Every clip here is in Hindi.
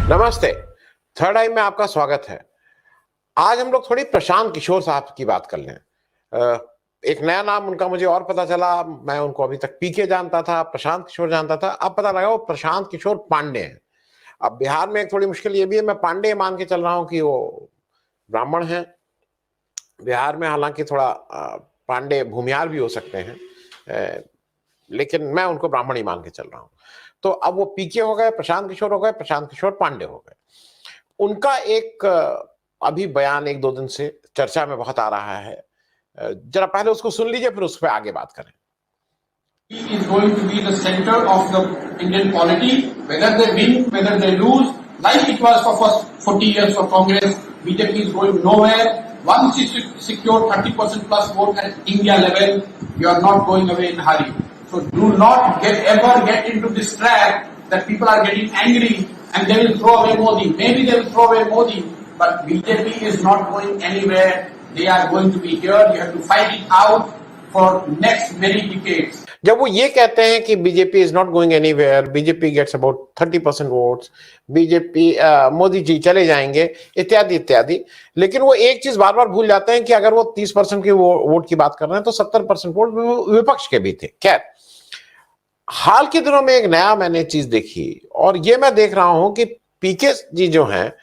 नमस्ते। थर्ड आई में आपका स्वागत है। आज हम लोग थोड़ी प्रशांत किशोर साहब की बात कर लें। एक नया नाम उनका मुझे और पता चला। मैं उनको अभी तक पीके जानता था, प्रशांत किशोर जानता था, अब पता लगा वो प्रशांत किशोर पांडे हैं। अब बिहार में एक थोड़ी मुश्किल ये भी है, मैं पांडे मान के चल रहा हूं कि वो ब्राह्मण हैं। बिहार में हालांकि थोड़ा पांडे भूमिहार भी हो सकते हैं, लेकिन मैं उनको ब्राह्मण ही मान के चल रहा हूं। तो अब वो पीके हो गए, प्रशांत किशोर हो गए, प्रशांत किशोर पांडे हो गए। उनका एक अभी बयान एक दो दिन से चर्चा में बहुत आ रहा है। जरा पहले उसको सुन लीजिए, फिर उस पर आगे बात करें। He is going to be the center of the Indian polity, whether they win, whether they lose, like it was for first 40 years for Congress. BJP is going nowhere. Once you secure 30% plus vote at India level, you are not going away in a hurry. So do not ever get into this trap that people are getting angry and they will throw away Modi. Maybe they will throw away Modi, but BJP is not going anywhere. They are going to be here. You have to fight it out for next many decades. जब वो ये कहते हैं कि BJP is not going anywhere, BJP gets about 30% votes, BJP Modi ji चले जाएंगे, इत्यादि इत्यादि, लेकिन वो एक चीज बार बार भूल जाते हैं कि अगर वो 30% के वोट की बात कर रहे हैं तो 70% वोट विपक्ष के भी थे। खैर, हाल के दिनों में एक नया मैंने चीज देखी, और ये मैं देख रहा हूं कि पीके जी जो हैं,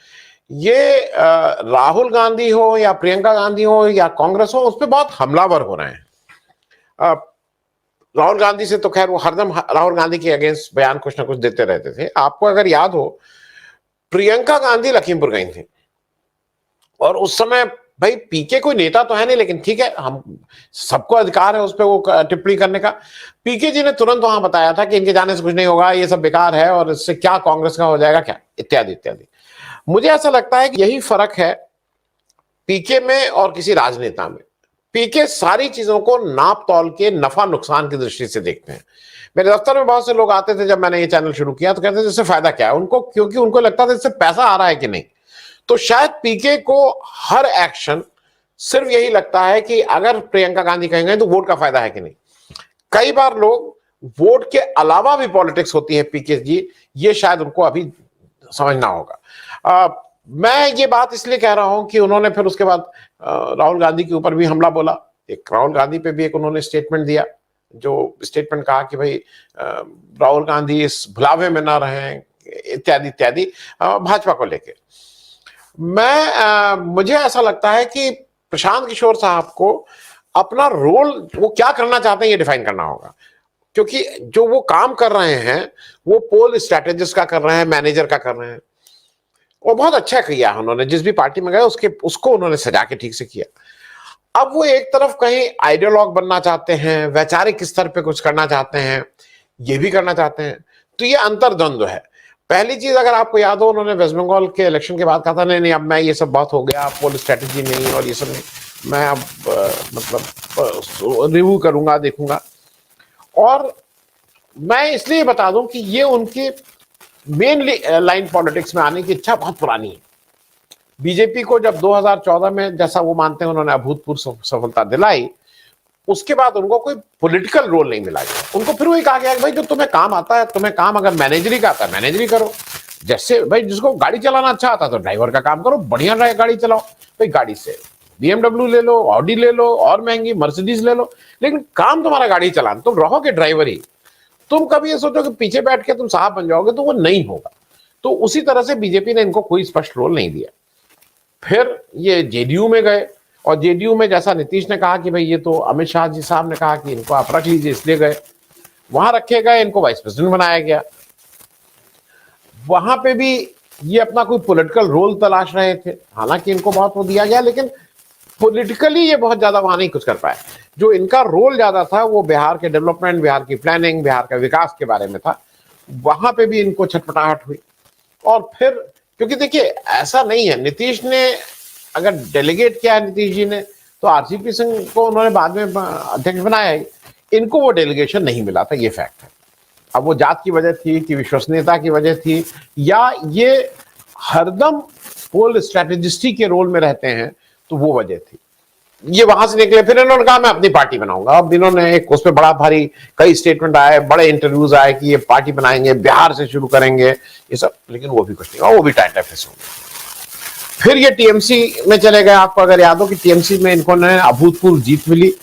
ये राहुल गांधी हो या प्रियंका गांधी हो या कांग्रेस हो, उस पर बहुत हमलावर हो रहे हैं। राहुल गांधी से तो खैर वो हरदम राहुल गांधी के अगेंस्ट बयान कुछ ना कुछ देते रहते थे। आपको अगर याद हो, प्रियंका गांधी लखीमपुर गई थी, और उस समय भाई पीके कोई नेता तो है नहीं, लेकिन ठीक है, हम सबको अधिकार है उस पर वो टिप्पणी करने का। पीके जी ने तुरंत वहां बताया था कि इनके जाने से कुछ नहीं होगा, ये सब बेकार है, और इससे क्या कांग्रेस का हो जाएगा क्या, इत्यादि इत्यादि। मुझे ऐसा लगता है कि यही फर्क है पीके में और किसी राजनेता में। पीके सारी चीजों को नाप तौल के नफा नुकसान की दृष्टि से देखते हैं। मेरे दफ्तर में बहुत से लोग आते थे जब मैंने ये चैनल शुरू किया, तो कहते थे इससे फायदा क्या है उनको, क्योंकि उनको लगता था इससे पैसा आ रहा है कि नहीं। तो शायद पीके को हर एक्शन सिर्फ यही लगता है कि अगर प्रियंका गांधी कहेंगे तो वोट का फायदा है कि नहीं। कई बार लोग वोट के अलावा भी पॉलिटिक्स होती है पीके जी, ये शायद उनको अभी समझना होगा। मैं ये बात इसलिए कह रहा हूं कि उन्होंने फिर उसके बाद राहुल गांधी के ऊपर भी हमला बोला। एक राहुल गांधी पे भी एक उन्होंने स्टेटमेंट दिया, जो स्टेटमेंट कहा कि भाई राहुल गांधी इस भुलावे में ना रहें, इत्यादि इत्यादि, भाजपा को लेके। मुझे ऐसा लगता है कि प्रशांत किशोर साहब को अपना रोल, वो क्या करना चाहते हैं, ये डिफाइन करना होगा। क्योंकि जो वो काम कर रहे हैं वो पोल स्ट्रेटेजिस्ट का कर रहे हैं, मैनेजर का कर रहे हैं। वो बहुत अच्छा किया उन्होंने, जिस भी पार्टी में गए उसको उन्होंने सजा के ठीक से किया। अब वो एक तरफ कहीं आइडियोलॉग बनना चाहते हैं, वैचारिक स्तर पे कुछ करना चाहते हैं, ये भी करना चाहते हैं, तो ये अंतर्द्वंद है। पहली चीज, अगर आपको याद हो, उन्होंने वेस्ट बंगाल के इलेक्शन के बाद कहा था, नहीं नहीं अब मैं ये सब बात हो गया, पोल स्ट्रेटेजी नहीं और ये सब नहीं, मैं अब मतलब रिव्यू करूंगा, देखूंगा। और मैं इसलिए बता दूं कि ये उनकी मेन लाइन पॉलिटिक्स में आने की इच्छा बहुत पुरानी है। बीजेपी को जब 2014 में, जैसा वो मानते हैं, उन्होंने अभूतपूर्व सफलता दिलाई, उसके बाद उनको कोई पॉलिटिकल रोल नहीं मिला गया। उनको फिर वही कहा गया कि भाई जो तुम्हें काम आता है, तुम्हें काम अगर मैनेजरी का आता है मैनेजरी करो। जैसे भाई जिसको गाड़ी चलाना अच्छा आता है तो ड्राइवर का काम करो, बढ़िया गाड़ी चलाओ। भाई गाड़ी से BMW ले लो, ऑडी ले लो, और महंगी मर्सिडीज ले लो, लेकिन काम तुम्हारा गाड़ी चलाना, तुम रहोगे ड्राइवर ही। तुम कभी ये सोचो कि पीछे बैठ के तुम साहब बन जाओगे, तो वो नहीं होगा। तो उसी तरह से बीजेपी ने इनको कोई स्पष्ट रोल नहीं दिया। फिर ये जेडीयू में गए, और जेडीयू में जैसा नीतीश ने कहा कि भाई ये तो अमित शाह जी साहब ने कहा कि इनको आप रख लीजिए, इसलिए गए। वहां रखे गए, इनको वाइस प्रेसिडेंट बनाया गया। वहां पे भी ये अपना कोई पॉलिटिकल रोल तलाश रहे थे, हालांकि इनको बहुत वो दिया गया, लेकिन पॉलिटिकली ये बहुत ज्यादा वहां नहीं कुछ कर पाए। जो इनका रोल ज्यादा था वो बिहार के डेवलपमेंट, बिहार की प्लानिंग, बिहार का विकास के बारे में था। वहां पे भी इनको छटपटाहट हुई। और फिर क्योंकि देखिए ऐसा नहीं है, नीतीश ने अगर डेलीगेट किया है नीतीश जी ने, तो आरसीपी सिंह को उन्होंने बाद में अध्यक्ष बनाया, इनको वो डेलीगेशन नहीं मिला था, ये फैक्ट है। अब वो जात की वजह थी कि विश्वसनीयता की वजह थी, या ये हरदम पोल स्ट्रेटेजिस्टी के रोल में रहते हैं, तो वो वजह थी। ये वहां से निकले, फिर इन्होंने कहा मैं अपनी पार्टी बनाऊंगा। अब इन्होंने एक उस पर बड़ा भारी कई स्टेटमेंट आए, बड़े इंटरव्यूज आए कि ये पार्टी बनाएंगे, बिहार से शुरू करेंगे, ये सब, लेकिन वो भी कुछ नहीं हुआ, वो भी टाइम फिक्स हो गया। फिर ये टीएमसी में चले गए। आपको अगर याद हो कि टीएमसी में इनको अभूतपूर्व जीत मिली,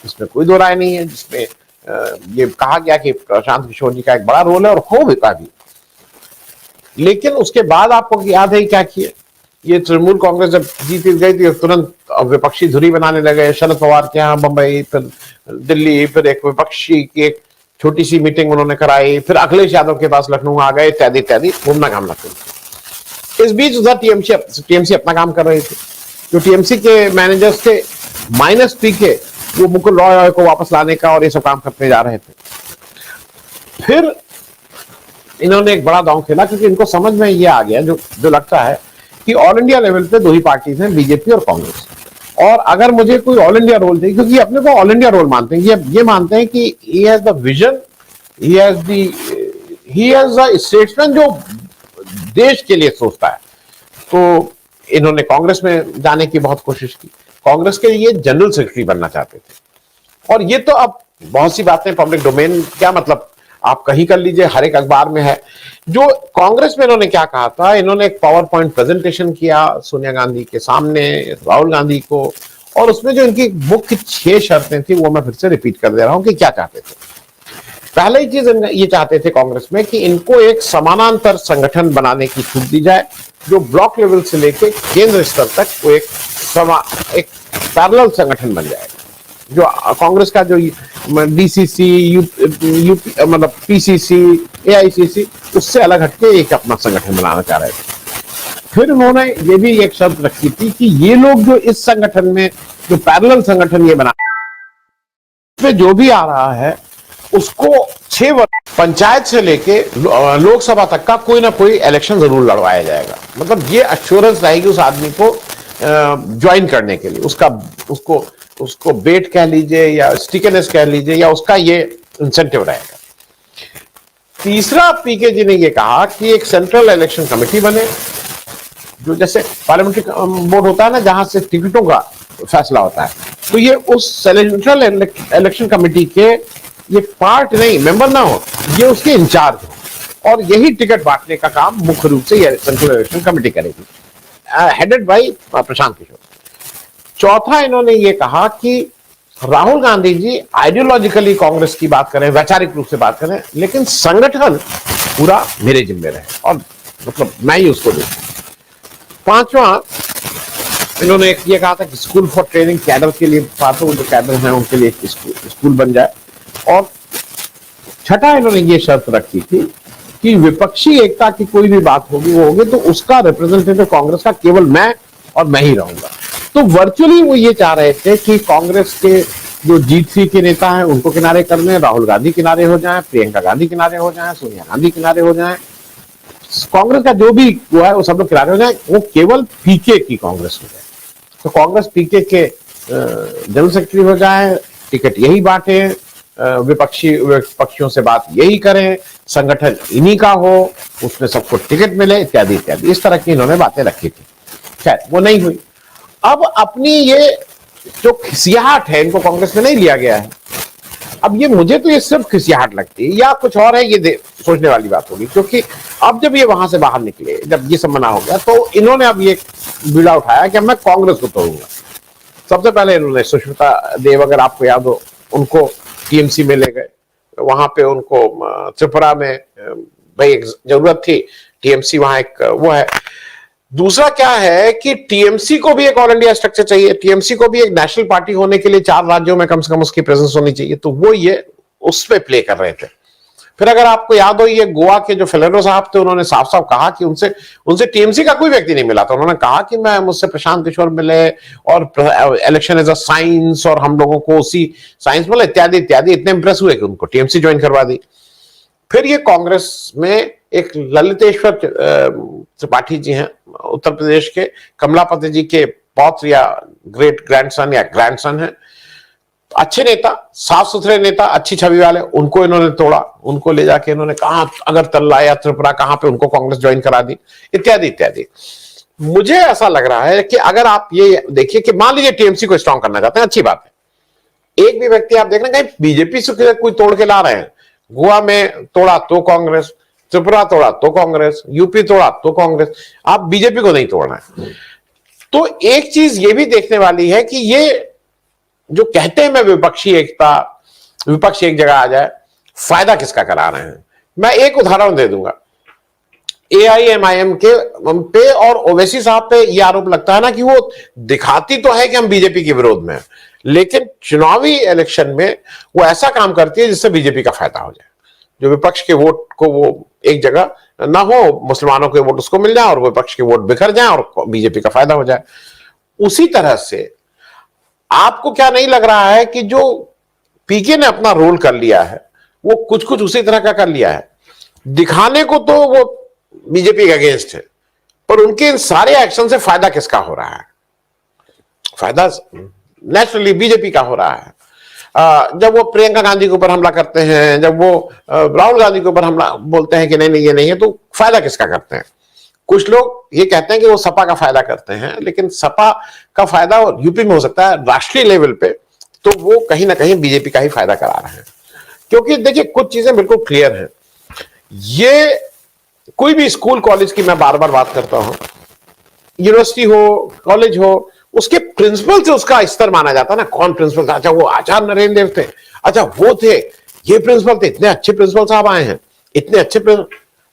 इसमें कोई दो राय नहीं है, जिसमें ये कहा गया कि प्रशांत किशोर जी का एक बड़ा रोल है, और हो भी काफी। लेकिन उसके बाद आपको याद है क्या किए, ये तृणमूल कांग्रेस जब जीत गई थी तुरंत विपक्षी धुरी बनाने लगे। शरद पवार के यहाँ बंबई, फिर दिल्ली, फिर एक विपक्षी की एक छोटी सी मीटिंग उन्होंने कराई, फिर अखिलेश यादव के पास लखनऊ आ गए, इत्यादि इत्यादि, घूमना घामना फिर। इस बीच उधर टीएमसी अपना काम कर रही थी। जो टीएमसी के मैनेजर्स थे माइनस पीके, वो मुकुल रॉय को वापस लाने का और ये सब काम करते जा रहे थे। फिर इन्होंने एक बड़ा दांव खेला, क्योंकि इनको समझ में ये आ गया, जो लगता है कि ऑल इंडिया लेवल पे दो ही पार्टीज हैं, बीजेपी और कांग्रेस। और अगर मुझे कोई ऑल इंडिया रोल चाहिए, क्योंकि अपने को ऑल इंडिया रोल मानते हैं, ये मानते हैं कि he has the vision, he has a statesman जो देश के लिए सोचता है। तो इन्होंने कांग्रेस में जाने की बहुत कोशिश की, कांग्रेस के लिए जनरल सेक्रेटरी बनना चाहते थे। और ये तो अब बहुत सी बातें पब्लिक डोमेन, क्या मतलब आप कहीं कर लीजिए, हर एक अखबार में है। जो कांग्रेस में इन्होंने क्या कहा था, इन्होंने एक पावर पॉइंट प्रेजेंटेशन किया सोनिया गांधी के सामने, राहुल गांधी को, और उसमें जो इनकी मुख्य 6 शर्तें थी वो मैं फिर से रिपीट कर दे रहा हूं कि क्या चाहते थे। पहले ही चीज ये चाहते थे कांग्रेस में कि इनको एक समानांतर संगठन बनाने की छूट दी जाए, जो ब्लॉक लेवल से लेके केंद्र स्तर तक वो एक पैरेलल संगठन बन जाएगा। जो कांग्रेस का जो डीसीसी, यूपी मतलब पीसीसी, एआईसीसी, उससे अलग हटके एक अपना संगठन बनाना चाह रहे थे। फिर उन्होंने ये भी एक शर्त रखी थी कि ये लोग जो इस संगठन में, जो पैरेलल संगठन ये बना, इसमें जो भी आ रहा है उसको 6 वर्ष पंचायत से लेके लोकसभा तक का कोई ना कोई इलेक्शन जरूर लड़वाया जाएगा। मतलब ये एश्योरेंस रहेगी उस आदमी को ज्वाइन करने के लिए, उसको बेट कह लीजिए या स्टिकनेस कह लीजिए, या उसका ये इंसेंटिव रहेगा। तीसरा, पीके जी ने ये कहा कि एक सेंट्रल इलेक्शन कमेटी बने, जो जैसे पार्लियामेंट्री बोर्ड होता है ना, जहां से टिकटों का फैसला होता है, तो ये उस सेंट्रल इलेक्शन कमेटी के ये पार्ट नहीं, मेंबर ना हो, ये उसके इंचार्ज हो, और यही टिकट बांटने का काम मुख्य रूप से ये सेंट्रल इलेक्शन कमेटी करेगी, हेडेड बाय प्रशांत किशोर। चौथा, इन्होंने ये कहा कि राहुल गांधी जी आइडियोलॉजिकली कांग्रेस की बात करें, वैचारिक रूप से बात करें, लेकिन संगठन पूरा मेरे जिम्मे रहे, और मतलब मैं ही उसको देखूं। पांचवा, इन्होंने ये कहा था कि स्कूल फॉर ट्रेनिंग कैडर के लिए, पार्टों जो कैडर हैं उनके लिए स्कूल बन जाए। और छठा, इन्होंने ये शर्त रखी थी कि विपक्षी एकता की कोई भी बात होगी, वो होगी तो उसका रिप्रेजेंटेटिव कांग्रेस का केवल मैं और मैं ही रहूंगा। तो वर्चुअली वो ये चाह रहे थे कि कांग्रेस के जो G3 के नेता हैं उनको किनारे कर लें, राहुल गांधी किनारे हो जाएं, प्रियंका गांधी किनारे हो जाएं, सोनिया गांधी किनारे हो जाएं, कांग्रेस का जो भी वो है वो सब लोग किनारे हो जाएं, वो केवल पीके की कांग्रेस हो जाए। तो कांग्रेस पीके के जनरल सेक्रेटरी हो जाए, टिकट यही बांटे, विपक्षियों से बात यही करें, संगठन इन्हीं का हो, उसमें सबको टिकट मिले, इत्यादि इत्यादि, इस तरह की इन्होंने बातें रखी थी। खैर वो नहीं हुई। अब अपनी ये जो खिसियाहट है, इनको कांग्रेस में नहीं लिया गया है। अब ये मुझे तो ये सिर्फ खिसियाहट लगती है, या कुछ और है, ये सोचने वाली बात होगी। क्योंकि अब जब ये वहां से बाहर निकले, जब ये सब मना हो गया, तो इन्होंने अब ये बीड़ा उठाया कि मैं कांग्रेस को तोड़ूंगा। सबसे पहले इन्होंने सुष्मिता देव, अगर आपको याद हो, उनको टीएमसी में ले गए, वहां पे उनको त्रिपुरा में भाई एक जरूरत थी, टीएमसी वहां एक वो है। दूसरा क्या है कि टीएमसी को भी एक ऑल इंडिया स्ट्रक्चर चाहिए, टीएमसी को भी एक नेशनल पार्टी होने के लिए 4 राज्यों में कम से कम उसकी प्रेजेंस होनी चाहिए, तो वो ये उस पे प्ले कर रहे थे। फिर अगर आपको याद हो, ये गोवा के जो फेलेरो साहब थे, उन्होंने साफ साफ कहा कि उनसे टीएमसी का कोई व्यक्ति नहीं मिला था। उन्होंने कहा कि मुझसे प्रशांत किशोर मिले, और इलेक्शन इज अ साइंस, और हम लोगों को उसी साइंस मिला, इत्यादि इत्यादि। इतने इंप्रेस हुए कि उनको टीएमसी ज्वाइन करवा दी। फिर ये कांग्रेस में एक ललितेश्वर त्रिपाठी जी हैं, उत्तर प्रदेश के, कमलापति जी के पौत्र या ग्रेट ग्रैंडसन या ग्रैंडसन है, अच्छे नेता, साफ सुथरे नेता, अच्छी छवि वाले, उनको इन्होंने तोड़ा, उनको ले जाके इन्होंने कहा अगरतला या त्रिपुरा कहां पे उनको कांग्रेस ज्वाइन करा दी, इत्यादि इत्यादि। मुझे ऐसा लग रहा है कि अगर आप ये देखिए कि मान लीजिए टीएमसी को स्ट्रांग करना चाहते हैं, अच्छी बात है। एक भी व्यक्ति आप देख रहे हैं कहीं बीजेपी से कोई तोड़ के ला रहे हैं। गोवा में तोड़ा तो कांग्रेस, त्रिपुरा तोड़ा तो कांग्रेस, यूपी तोड़ा तो कांग्रेस, आप बीजेपी को नहीं तोड़ना है। तो एक चीज ये भी देखने वाली है कि ये जो कहते हैं मैं विपक्षी एकता, विपक्ष एक जगह आ जाए, फायदा किसका करा रहे हैं। मैं एक उदाहरण दे दूंगा। एआईएमआईएम के पे और ओवैसी साहब पे ये आरोप लगता है ना कि वो दिखाती तो है कि हम बीजेपी के विरोध में हैं, लेकिन चुनावी इलेक्शन में वो ऐसा काम करती है जिससे बीजेपी का फायदा हो जाए। जो विपक्ष के वोट को वो एक जगह ना हो, मुसलमानों के वोट उसको मिल जाए और विपक्ष के वोट बिखर जाए और बीजेपी का फायदा हो जाए। उसी तरह से आपको क्या नहीं लग रहा है कि जो पीके ने अपना रोल कर लिया है वो कुछ कुछ उसी तरह का कर लिया है। दिखाने को तो वो बीजेपी के अगेंस्ट है, पर उनके इन सारे एक्शन से फायदा किसका हो रहा है? फायदा नेचुरली बीजेपी का हो रहा है। जब वो प्रियंका गांधी के ऊपर हमला करते हैं, जब वो राहुल गांधी के ऊपर हमला बोलते हैं कि नहीं नहीं ये नहीं है, तो फायदा किसका करते हैं? कुछ लोग ये कहते हैं कि वो सपा का फायदा करते हैं, लेकिन सपा का फायदा यूपी में हो सकता है, राष्ट्रीय लेवल पे तो वो कहीं ना कहीं बीजेपी का ही फायदा करा रहे हैं। क्योंकि देखिए कुछ चीजें बिल्कुल क्लियर हैं। ये कोई भी स्कूल कॉलेज की मैं बार बार बात करता हूं, यूनिवर्सिटी हो, कॉलेज हो, उसके प्रिंसिपल से उसका स्तर माना जाता है ना। कौन प्रिंसिपल था? अच्छा वो आचार्य नरेंद्र देव थे, अच्छा वो थे, ये प्रिंसिपल थे, इतने अच्छे प्रिंसिपल साहब आए हैं, इतने अच्छे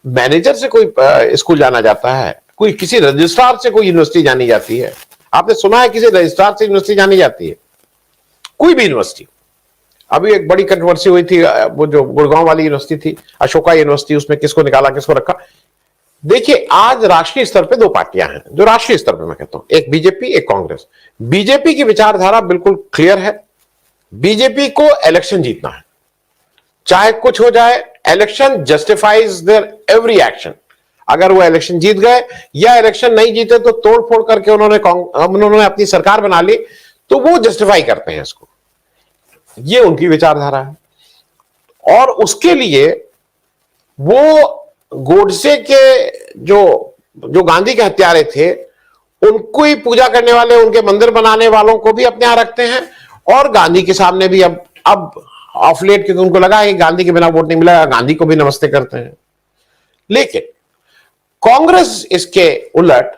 मैनेजर से कोई स्कूल जाना जाता है, कोई किसी रजिस्ट्रार से कोई यूनिवर्सिटी जानी जाती है? आपने सुना है किसी रजिस्ट्रार से यूनिवर्सिटी जानी जाती है? कोई भी यूनिवर्सिटी। अभी एक बड़ी कंट्रोवर्सी हुई थी, वो जो गुड़गांव वाली यूनिवर्सिटी थी, अशोका यूनिवर्सिटी, उसमें किसको निकाला किसको रखा। देखिए आज राष्ट्रीय स्तर पे दो पार्टियां हैं, जो राष्ट्रीय स्तर पे मैं कहता हूं, एक बीजेपी एक कांग्रेस। बीजेपी की विचारधारा बिल्कुल क्लियर है, बीजेपी को इलेक्शन जीतना है, चाहे कुछ हो जाए। Election justifies their every action. अगर वो इलेक्शन जीत गए या इलेक्शन नहीं जीते तो तोड़ फोड़ करके उन्होंने अपनी सरकार बना ली, तो वो जस्टिफाई करते हैं इसको। ये उनकी विचारधारा है। और उसके लिए वो गोडसे के जो गांधी के हत्यारे थे उनको ही पूजा करने वाले, उनके मंदिर बनाने वालों को भी अपने यहां रखते हैं, और गांधी के सामने भी अब ऑफ लेट, क्योंकि उनको लगा कि गांधी के बिना वोट नहीं मिला, गांधी को भी नमस्ते करते हैं। लेकिन कांग्रेस इसके उलट,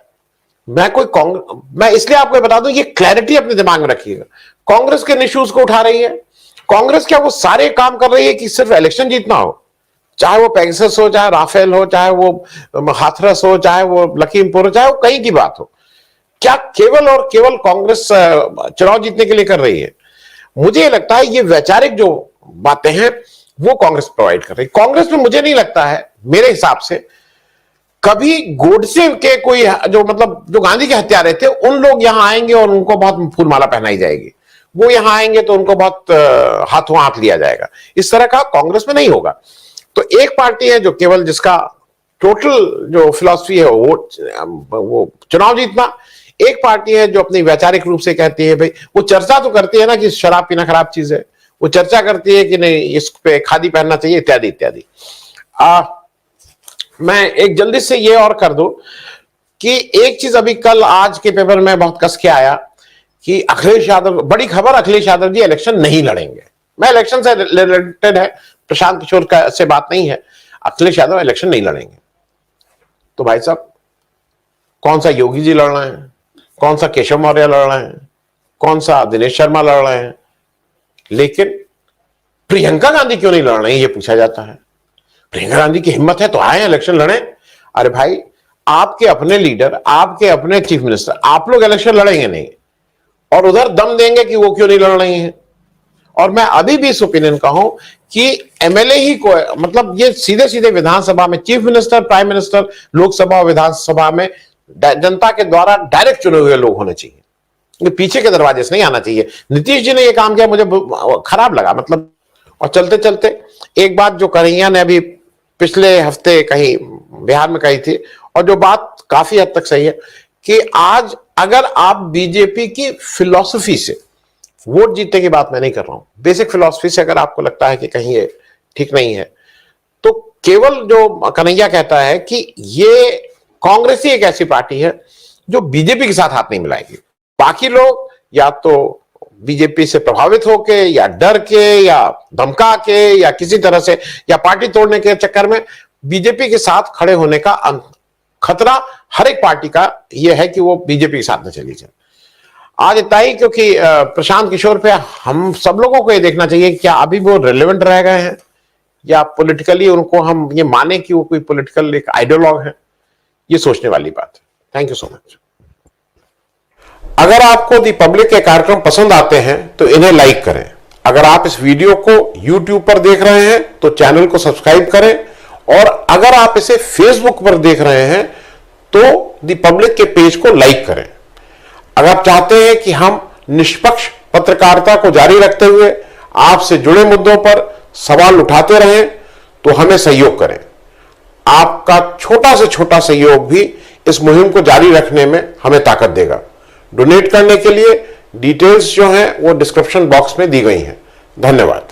मैं इसलिए आपको बता दूं, ये क्लैरिटी अपने दिमाग में रखिएगा। कांग्रेस के इश्यूज को उठा रही है। कांग्रेस क्या वो सारे काम कर रही है कि सिर्फ इलेक्शन जीतना हो? चाहे वो पेगासस हो, चाहे राफेल हो, चाहे वो हाथरस हो, चाहे वो लखीमपुर हो, चाहे वो कहीं की बात हो, क्या केवल और केवल कांग्रेस चुनाव जीतने के लिए कर रही है? मुझे लगता है ये वैचारिक जो बातें हैं वो कांग्रेस प्रोवाइड कर रही है। कांग्रेस में मुझे नहीं लगता है, मेरे हिसाब से, कभी गोडसे के कोई जो गांधी के हत्यारे थे उन लोग यहां आएंगे और उनको बहुत फूलमाला पहनाई जाएगी। वो यहां आएंगे तो उनको बहुत हाथों हाथ लिया जाएगा। इस तरह का कांग्रेस में नहीं होगा। तो एक पार्टी है जो केवल, जिसका टोटल जो फिलॉसफी है वो चुनाव जीतना। एक पार्टी है जो अपनी वैचारिक रूप से कहती है, भाई वो चर्चा तो करती है ना कि शराब पीना खराब चीज है, वो चर्चा करती है कि नहीं इस पे खादी पहनना चाहिए, इत्यादि इत्यादि। मैं एक जल्दी से ये और कर दूं कि एक चीज अभी कल आज के पेपर में बहुत कस के आया कि अखिलेश यादव, बड़ी खबर, अखिलेश यादव जी इलेक्शन नहीं लड़ेंगे। मैं इलेक्शन से रिलेटेड है, प्रशांत किशोर का से बात नहीं है। अखिलेश यादव इलेक्शन नहीं लड़ेंगे। तो भाई साहब, कौन सा योगी जी लड़ रहे हैं, कौन सा केशव मौर्य लड़ रहे हैं, कौन सा दिनेश शर्मा लड़ रहे हैं, लेकिन प्रियंका गांधी क्यों नहीं लड़ रही, ये पूछा जाता है। प्रियंका गांधी की हिम्मत है तो आए इलेक्शन लड़ें। अरे भाई, आपके अपने लीडर, आपके अपने चीफ मिनिस्टर, आप लोग इलेक्शन लड़ेंगे नहीं और उधर दम देंगे कि वो क्यों नहीं लड़ रही हैं। और मैं अभी भी इस ओपिनियन का हूं कि एमएलए ही को, ये सीधे सीधे विधानसभा में chief minister, prime minister, Lok Sabha और विधानसभा में जनता के द्वारा डायरेक्ट चुने हुए लोग होने चाहिए, पीछे के दरवाजे से नहीं आना चाहिए। नीतीश जी ने यह काम किया, मुझे खराब लगा। और चलते चलते एक बात जो कन्हैया ने अभी पिछले हफ्ते कहीं बिहार में कही थी, और जो बात काफी हद तक सही है, कि आज अगर आप बीजेपी की फिलॉसफी से, वोट जीतने की बात मैं नहीं कर रहा हूं, बेसिक फिलॉसफी से अगर आपको लगता है कि कहीं ये ठीक नहीं है, तो केवल जो कन्हैया कहता है कि ये कांग्रेस ही एक ऐसी पार्टी है जो बीजेपी के साथ हाथ नहीं मिलाएंगे। बाकी लोग या तो बीजेपी से प्रभावित होके या डर के या धमका के या किसी तरह से या पार्टी तोड़ने के चक्कर में बीजेपी के साथ खड़े होने का खतरा हर एक पार्टी का यह है कि वो बीजेपी के साथ न चली जाए। आज इतना ही, क्योंकि प्रशांत किशोर पे हम सब लोगों को ये देखना चाहिए कि क्या अभी वो रिलेवेंट रह गए हैं या पॉलिटिकली उनको हम ये माने कि वो कोई पॉलिटिकल एक आइडियोलॉग है। ये सोचने वाली बात है। Thank you so much. अगर आपको दी पब्लिक के कार्यक्रम पसंद आते हैं तो इन्हें लाइक करें। अगर आप इस वीडियो को YouTube पर देख रहे हैं तो चैनल को सब्सक्राइब करें, और अगर आप इसे Facebook पर देख रहे हैं तो दी पब्लिक के पेज को लाइक करें। अगर आप चाहते हैं कि हम निष्पक्ष पत्रकारिता को जारी रखते हुए आपसे जुड़े मुद्दों पर सवाल उठाते रहें तो हमें सहयोग करें। आपका छोटा से छोटा सहयोग भी इस मुहिम को जारी रखने में हमें ताकत देगा। डोनेट करने के लिए डिटेल्स जो हैं वो डिस्क्रिप्शन बॉक्स में दी गई हैं। धन्यवाद।